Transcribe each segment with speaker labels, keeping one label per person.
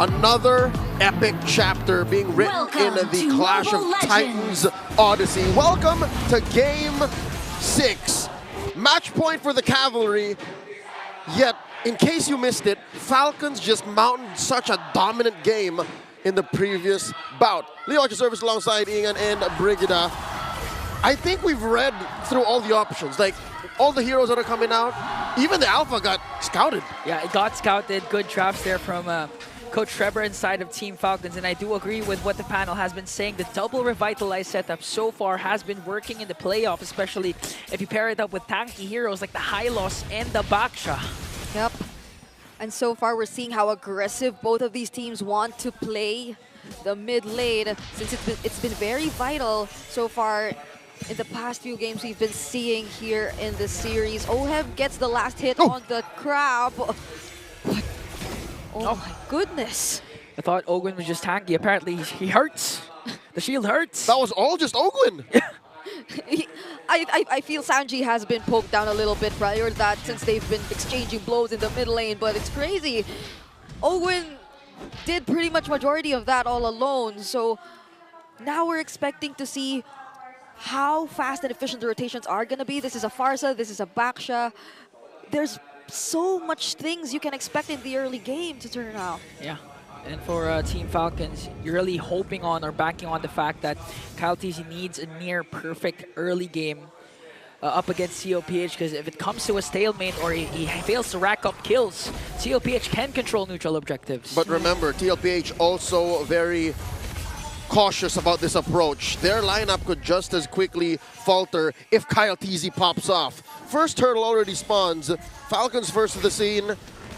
Speaker 1: Another epic chapter being written in the Clash of Titans Odyssey. Welcome to Game 6. Match point for the Cavalry. Yet, in case you missed it, Falcons just mounted such a dominant game in the previous bout. Leo at your service alongside Ian and Brigida. I think we've read through all the options. Like, all the heroes that are coming out, even the Alpha got scouted.
Speaker 2: Yeah, it got scouted. Good drafts there from Coach Trevor inside of Team Falcons, and I do agree with what the panel has been saying. The double revitalized setup so far has been working in the playoff, especially if you pair it up with tanky heroes like the Hylos and the Baksha.
Speaker 3: Yep. And so far, we're seeing how aggressive both of these teams want to play the mid lane, since it's been very vital so far in the past few games we've been seeing here in this series. Oheb gets the last hit on the crab. But, oh my goodness.
Speaker 2: I thought Ogwin was just tanky. Apparently, he hurts. The shield hurts.
Speaker 1: That was all just Ogwin.
Speaker 3: I feel Sanji has been poked down a little bit prior to that, since they've been exchanging blows in the mid lane, but it's crazy. Ogwin did pretty much majority of that all alone, so now we're expecting to see how fast and efficient the rotations are going to be. This is a Farsa, this is a Baksha. There's so much things you can expect in the early game to turn out.
Speaker 2: Yeah. And for Team Falcons, you're really hoping on or banking on the fact that Kyle TZ needs a near perfect early game up against TLPH, because if it comes to a stalemate or he fails to rack up kills, TLPH can control neutral objectives.
Speaker 1: But remember, TLPH also very cautious about this approach. Their lineup could just as quickly falter if Kyle TZ pops off. First turtle already spawns. Falcons first to the scene.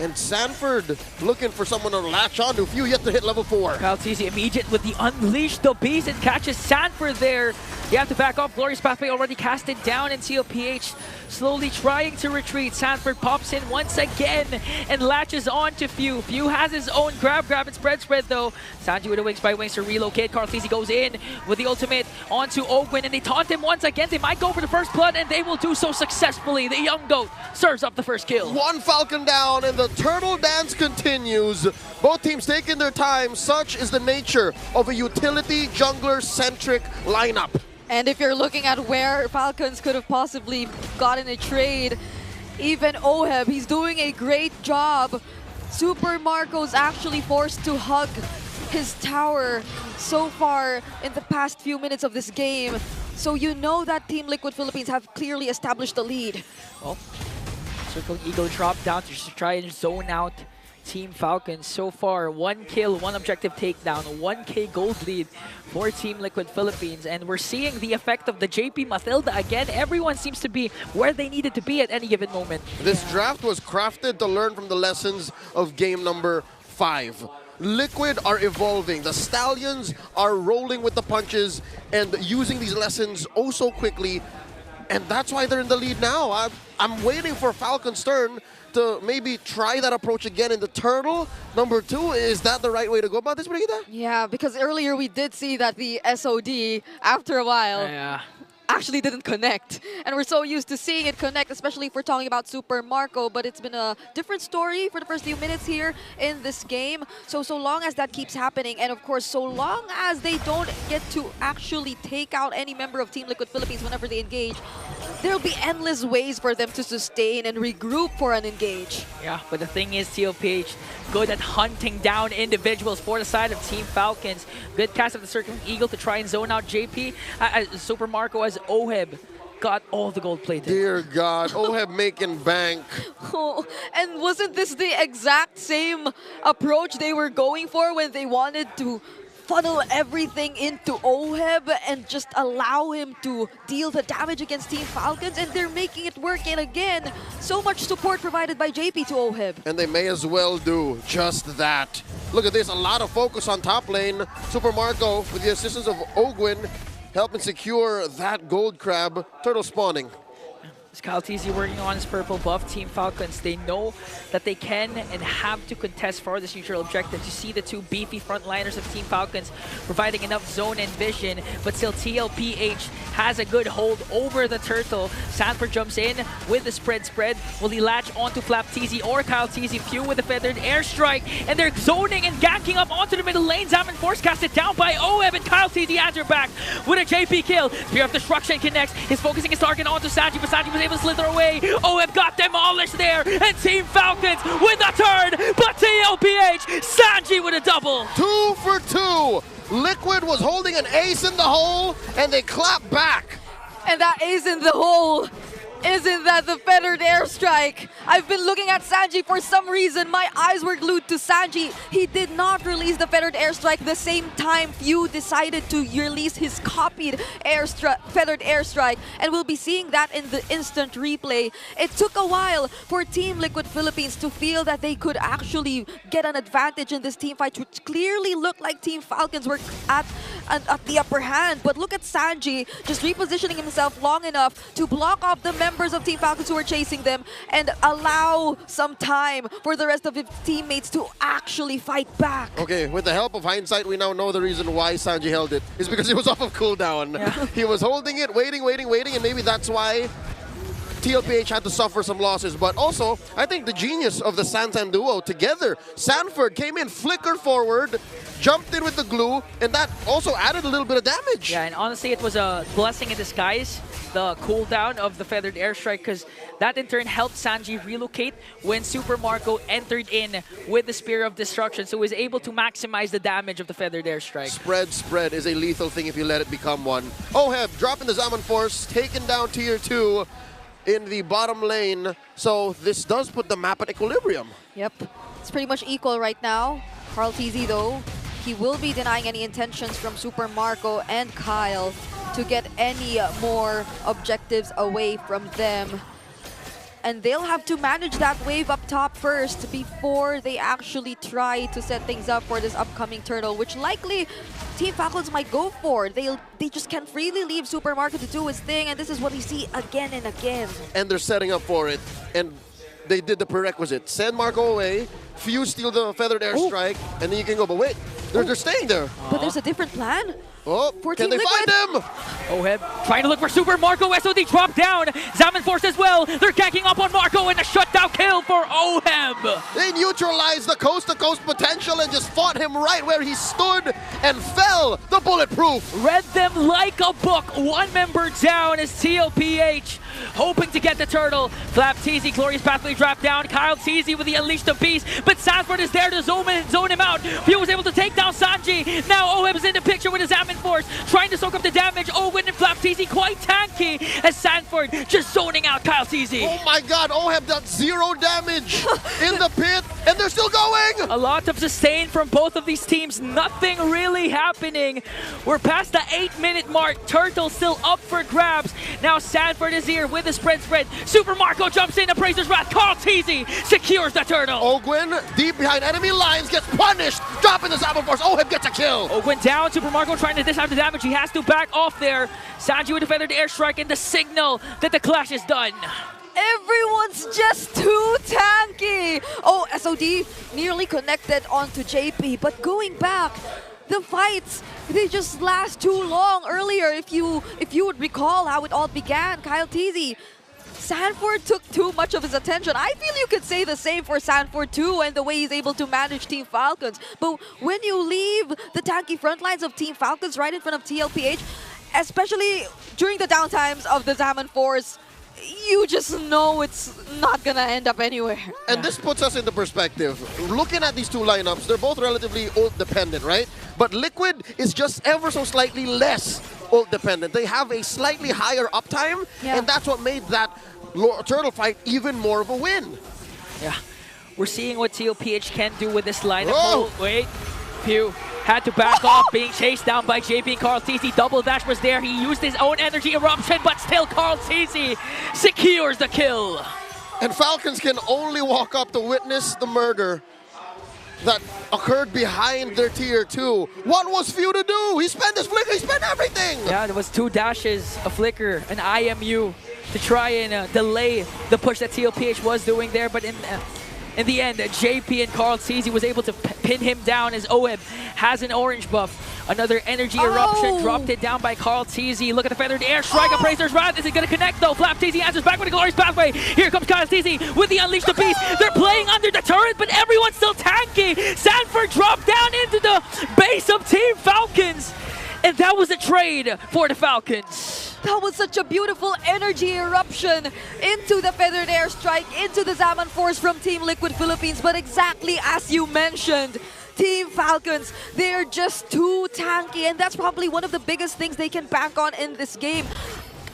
Speaker 1: And Sanford looking for someone to latch onto. Few yet to hit level 4.
Speaker 2: Kyle TZ immediate with the Unleash the Beast and catches Sanford there. You have to back off. Glorious Pathway already casted down, and TLPH slowly trying to retreat. Sanford pops in once again and latches on to Few. Few has his own grab and spread though. Sanji with the wings by wings to relocate. Carl TZ goes in with the ultimate onto Ogwin, and they taunt him once again. They might go for the first blood, and they will do so successfully. The young goat serves up the first kill.
Speaker 1: One Falcon down, and the turtle dance continues. Both teams taking their time. Such is the nature of a utility jungler-centric lineup.
Speaker 3: And if you're looking at where Falcons could have possibly gotten a trade, even Oheb, he's doing a great job. Super Marco's actually forced to hug his tower so far in the past few minutes of this game. So you know that Team Liquid Philippines have clearly established the lead.
Speaker 2: Well, Circle Eagle drop down to just try and zone out Team Falcons. So far, 1 kill, 1 objective takedown, 1K gold lead for Team Liquid Philippines. And we're seeing the effect of the JP Mathilda again. Everyone seems to be where they needed to be at any given moment.
Speaker 1: This draft was crafted to learn from the lessons of game number 5. Liquid are evolving. The Stallions are rolling with the punches and using these lessons oh so quickly. And that's why they're in the lead now. I'm waiting for Falcon's turn to maybe try that approach again in the turtle. Number 2, is that the right way to go about this, Brigida?
Speaker 3: Yeah, because earlier we did see that the SOD, after a while, actually didn't connect. And we're so used to seeing it connect, especially if we're talking about Super Marco, but it's been a different story for the first few minutes here in this game. So long as that keeps happening, and of course, so long as they don't get to actually take out any member of Team Liquid Philippines whenever they engage, there'll be endless ways for them to sustain and regroup for an engage.
Speaker 2: Yeah, but the thing is, TLPH good at hunting down individuals for the side of Team Falcons. Good cast of the Circling Eagle to try and zone out JP. Super Marco as Oheb got all the gold plated.
Speaker 1: Dear God, Oheb making bank.
Speaker 3: Oh, and wasn't this the exact same approach they were going for when they wanted to funnel everything into Oheb and just allow him to deal the damage against Team Falcons? And they're making it work yet again. So much support provided by JP to Oheb.
Speaker 1: And they may as well do just that. Look at this, a lot of focus on top lane. Super Marco, with the assistance of Ogwin, helping secure that gold crab. Turtle spawning.
Speaker 2: Kyle TZ working on his purple buff. Team Falcons, they know that they can and have to contest for this neutral objective. You see the two beefy frontliners of Team Falcons providing enough zone and vision, but still TLPH has a good hold over the turtle. Sanford jumps in with the spread. Will he latch onto Flap TZ or Kyle TZ? Few with a feathered airstrike, and they're zoning and ganking up onto the middle lane. Zaman Force casted down by OEB, and Kyle TZ answer back with a JP kill. Spear of Destruction connects. He's focusing his target onto Sanji, but Sanji was able to slither away. OEB got demolished there, and Team Falcons with a turn, but TLPH, Sanji with a double.
Speaker 1: 2 for 2. Liquid was holding an ace in the hole, and they clapped back.
Speaker 3: And that ace in the hole, isn't that the feathered airstrike? I've been looking at Sanji for some reason. My eyes were glued to Sanji. He did not release the feathered airstrike the same time Few decided to release his copied feathered airstrike. And we'll be seeing that in the instant replay. It took a while for Team Liquid Philippines to feel that they could actually get an advantage in this team fight, which clearly looked like Team Falcons were at the upper hand. But look at Sanji just repositioning himself long enough to block off the members of Team Falcons who were chasing them and allow some time for the rest of his teammates to actually fight back.
Speaker 1: Okay, with the help of hindsight, we now know the reason why Sanji held it. It's because he was off of cooldown. Yeah. He was holding it, waiting, and maybe that's why TLPH had to suffer some losses. But also, I think the genius of the Santan duo together, Sanford came in, flickered forward, jumped in with the glue, and that also added a little bit of damage.
Speaker 2: Yeah, and honestly, it was a blessing in disguise, the cooldown of the feathered airstrike, because that in turn helped Sanji relocate when Super Marco entered in with the Spear of Destruction, so he was able to maximize the damage of the feathered airstrike.
Speaker 1: Spread is a lethal thing if you let it become one. OHEB dropping the Zaman Force, taking down Tier 2 in the bottom lane, so this does put the map at equilibrium.
Speaker 3: Yep, it's pretty much equal right now. Carl TZ though, he will be denying any intentions from Super Marco and Kyle to get any more objectives away from them. And they'll have to manage that wave up top first before they actually try to set things up for this upcoming turtle, which likely Team Falcons might go for. They just can't freely leave Super Marco to do his thing, and this is what we see again and again.
Speaker 1: And they're setting up for it, and they did the prerequisite. Send Marco away, Few steal the feathered airstrike, and then you can go. But wait, they're staying there.
Speaker 3: But there's a different plan.
Speaker 1: Oh, can they find him?
Speaker 2: OHEB trying to look for Super Marco. SOD dropped down. Zaman Force as well. They're ganking up on Marco, and a shutdown kill for OHEB.
Speaker 1: They neutralized the coast-to-coast potential and just fought him right where he stood and fell. The bulletproof.
Speaker 2: Read them like a book. One member down is TLPH, hoping to get the turtle. Flap TZ, Glorious Pathway dropped down. Kyle TZ with the Unleash the Beast, but Sanford is there to zone him out. Few was able to take down Sanji. Now OHEB is in the picture with his Zaman Force, trying to soak up the damage. Owen and Flap TZ quite tanky as Sanford just zoning out Kyle TZ.
Speaker 1: Oh my god, OHEB does 0 damage in the pit, and they're still going!
Speaker 2: A lot of sustain from both of these teams, nothing really happening. We're past the 8-minute mark, Turtle still up for grabs. Now Sanford is here with the spread. Super Marco jumps in, Appraiser's Wrath, Carl TZ secures the turtle.
Speaker 1: Ogwin, deep behind enemy lines, gets punished, dropping the Zaman Force. OHEB gets a kill.
Speaker 2: Ogwin down, Super Marco trying to dish out the damage. He has to back off there. Sanji with a feathered airstrike and the signal that the clash is done.
Speaker 3: Everyone's just too tanky. Oh, SOD nearly connected onto JP, but going back, the fights, they just last too long. Earlier, if you would recall how it all began, Kyle TZ, Sanford took too much of his attention. I feel you could say the same for Sanford too, and the way he's able to manage Team Falcons. But when you leave the tanky front lines of Team Falcons right in front of TLPH, especially during the downtimes of the Zaman Force, you just know it's not gonna end up anywhere.
Speaker 1: And this puts us into perspective. Looking at these two lineups, they're both relatively ult dependent, right? But Liquid is just ever so slightly less ult dependent. They have a slightly higher uptime, and that's what made that turtle fight even more of a win.
Speaker 2: Yeah, we're seeing what TLPH can do with this lineup. Oh, wait, Pew had to back off, being chased down by JP and Carl TZ. Double dash was there. He used his own energy eruption, but still Carl TZ secures the kill.
Speaker 1: And Falcons can only walk up to witness the murder that occurred behind their Tier 2. What was Few to do? He spent his flicker, he spent everything!
Speaker 2: Yeah, there was 2 dashes, a flicker, an IMU. to try and delay the push that TLPH was doing there, but in the end, JP and Carl Tizzy was able to pin him down as Oeb has an orange buff. Another energy eruption dropped it down by Carl Tizzy. Look at the feathered air strike. Appraiser's Wrath. Is it going to connect though? Flap Tizzy answers back with a glorious pathway. Here comes Carl Tizzy with the Unleash the Beast. They're playing under the turret, but everyone's still tanky. Sanford dropped down into the base of Team Falcons. And that was a trade for the Falcons.
Speaker 3: That was such a beautiful energy eruption into the feathered airstrike, into the Zaman Force from Team Liquid Philippines. But exactly as you mentioned, Team Falcons, they're just too tanky. And that's probably one of the biggest things they can bank on in this game.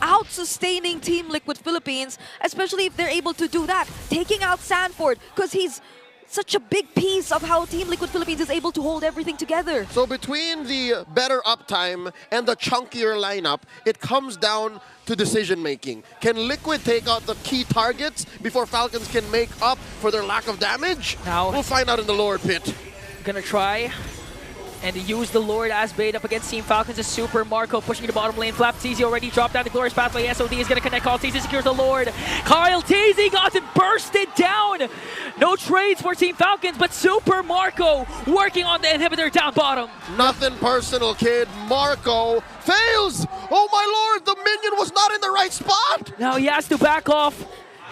Speaker 3: Out-sustaining Team Liquid Philippines, especially if they're able to do that. Taking out Sanford, because he's such a big piece of how Team Liquid Philippines is able to hold everything together.
Speaker 1: So between the better uptime and the chunkier lineup, it comes down to decision making. Can Liquid take out the key targets before Falcons can make up for their lack of damage?
Speaker 2: Now
Speaker 1: we'll find out in the lower pit.
Speaker 2: Gonna try and use the Lord as bait up against Team Falcons. Is Super Marco pushing the bottom lane. Flap Tizzy already dropped down the glorious pathway. SOD is gonna connect. Carl Tizzy secures the Lord. Kyle Tizzy got it bursted down. No trades for Team Falcons, but Super Marco working on the inhibitor down bottom.
Speaker 1: Nothing personal, kid. Marco fails. Oh my lord, the minion was not in the right spot.
Speaker 2: Now he has to back off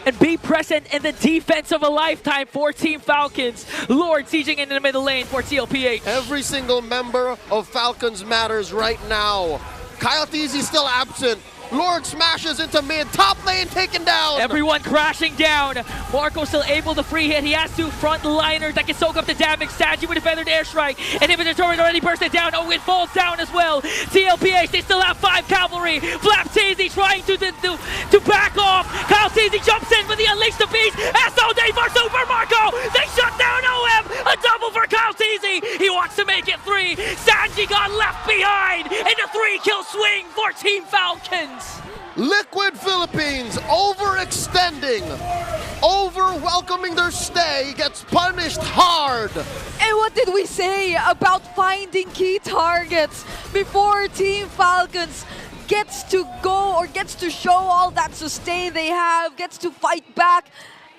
Speaker 2: and be present in the defense of a lifetime for Team Falcons. Lord sieging in the middle lane for TLPH.
Speaker 1: Every single member of Falcons matters right now. Kyle Tizzy still absent. Lord smashes into mid, top lane taken down.
Speaker 2: Everyone crashing down. Marco still able to free hit. He has two frontliners that can soak up the damage. Sanji with a feathered airstrike. Inhibitor turret already bursted down. Oh, it falls down as well. TLPH, they still have 5 cavalry. Flap Tizzy trying to back off. Kyle Tizzy jumps in with the Unleash the Beast. SOD for Super Marco. They shut down OM. A double for Kyle Tizzy. He wants to make it 3. Sanji got left behind in a 3-kill swing for Team Falcons.
Speaker 1: Liquid Philippines overextending, over-welcoming their stay, gets punished hard.
Speaker 3: And what did we say about finding key targets before Team Falcons gets to go or gets to show all that sustain they have, gets to fight back,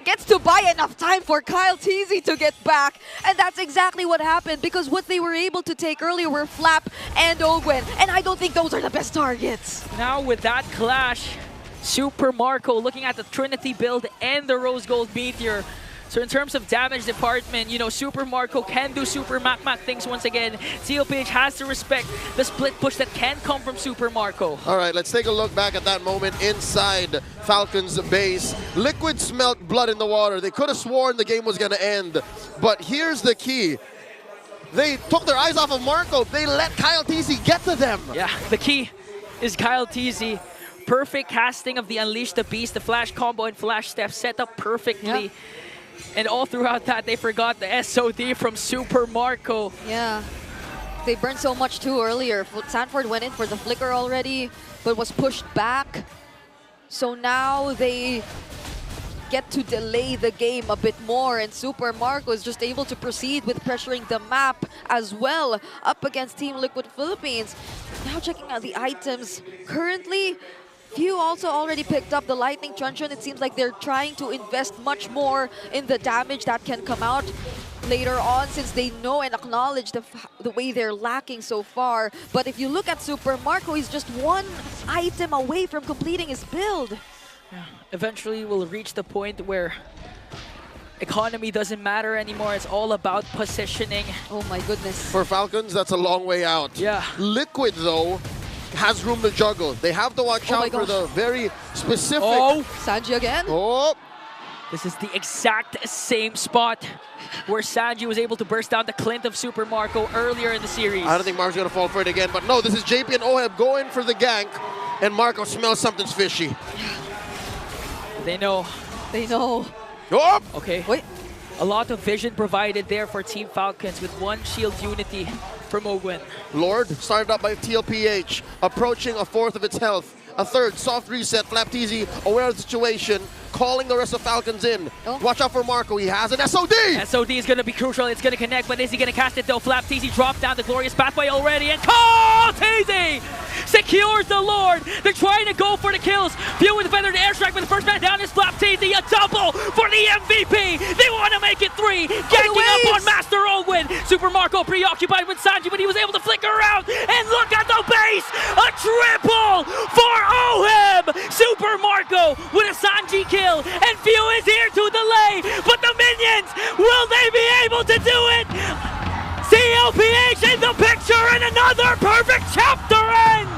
Speaker 3: gets to buy enough time for Kyle Tizzy to get back. And that's exactly what happened, because what they were able to take earlier were Flap and Ogwen. And I don't think those are the best targets.
Speaker 2: Now with that clash, Super Marco looking at the Trinity build and the Rose Gold Meteor. So in terms of damage department, you know, Super Marco can do Super Mac things once again. TLPH has to respect the split push that can come from Super Marco.
Speaker 1: All right, let's take a look back at that moment inside Falcons' base. Liquid smelt blood in the water. They could have sworn the game was going to end. But here's the key. They took their eyes off of Marco. They let Kyle Tizzy get to them.
Speaker 2: Yeah, the key is Kyle Tizzy. Perfect casting of the Unleash the Beast, the flash combo and flash step set up perfectly. Yep. And all throughout that, they forgot the SOD from Super Marco.
Speaker 3: Yeah, they burned so much too earlier. Sanford went in for the flicker already, but was pushed back. So now they get to delay the game a bit more, and Super Marco is just able to proceed with pressuring the map as well up against Team Liquid Philippines. Now checking out the items. Currently, few also already picked up the Lightning Truncheon. It seems like they're trying to invest much more in the damage that can come out later on, since they know and acknowledge the way they're lacking so far. But if you look at Super Marco, he's just one item away from completing his build.
Speaker 2: Yeah. Eventually, we'll reach the point where economy doesn't matter anymore. It's all about positioning.
Speaker 3: Oh my goodness.
Speaker 1: For Falcons, that's a long way out.
Speaker 2: Yeah.
Speaker 1: Liquid, though, has room to juggle. They have to watch out for the very specific...
Speaker 2: Oh!
Speaker 3: Sanji again?
Speaker 1: Oh!
Speaker 2: This is the exact same spot where Sanji was able to burst down the Clint of Super Marco earlier in the series.
Speaker 1: I don't think Marco's going to fall for it again, but no, this is JP and Oheb going for the gank, and Marco smells something's fishy.
Speaker 2: They know.
Speaker 3: They know.
Speaker 1: Oh!
Speaker 2: Okay.
Speaker 3: Wait.
Speaker 2: A lot of vision provided there for Team Falcons with one shield unity from Ogwen.
Speaker 1: Lord started up by TLPH, approaching a fourth of its health. A third soft reset. Flap Tizzy aware of the situation, calling the rest of Falcons in. Oh. Watch out for Marco. He has an SOD.
Speaker 2: SOD is going to be crucial. It's going to connect, but is he going to cast it though? Flap Tizzy dropped down the glorious pathway already, and Carl Maltese secures the Lord. They're trying to go for the kills. Few with the feathered airstrike, but the first man down is Flaptese. A double for the MVP. They want to make it 3. Ganking up on Master Owen. Super Marco preoccupied with Sanji, but he was able to flicker around. And look at the base. A triple for OHIM. Super Marco with a Sanji kill. And Few is here to delay. But the minions, will they be able to do it? TLPH in the picture, and another perfect chapter ends!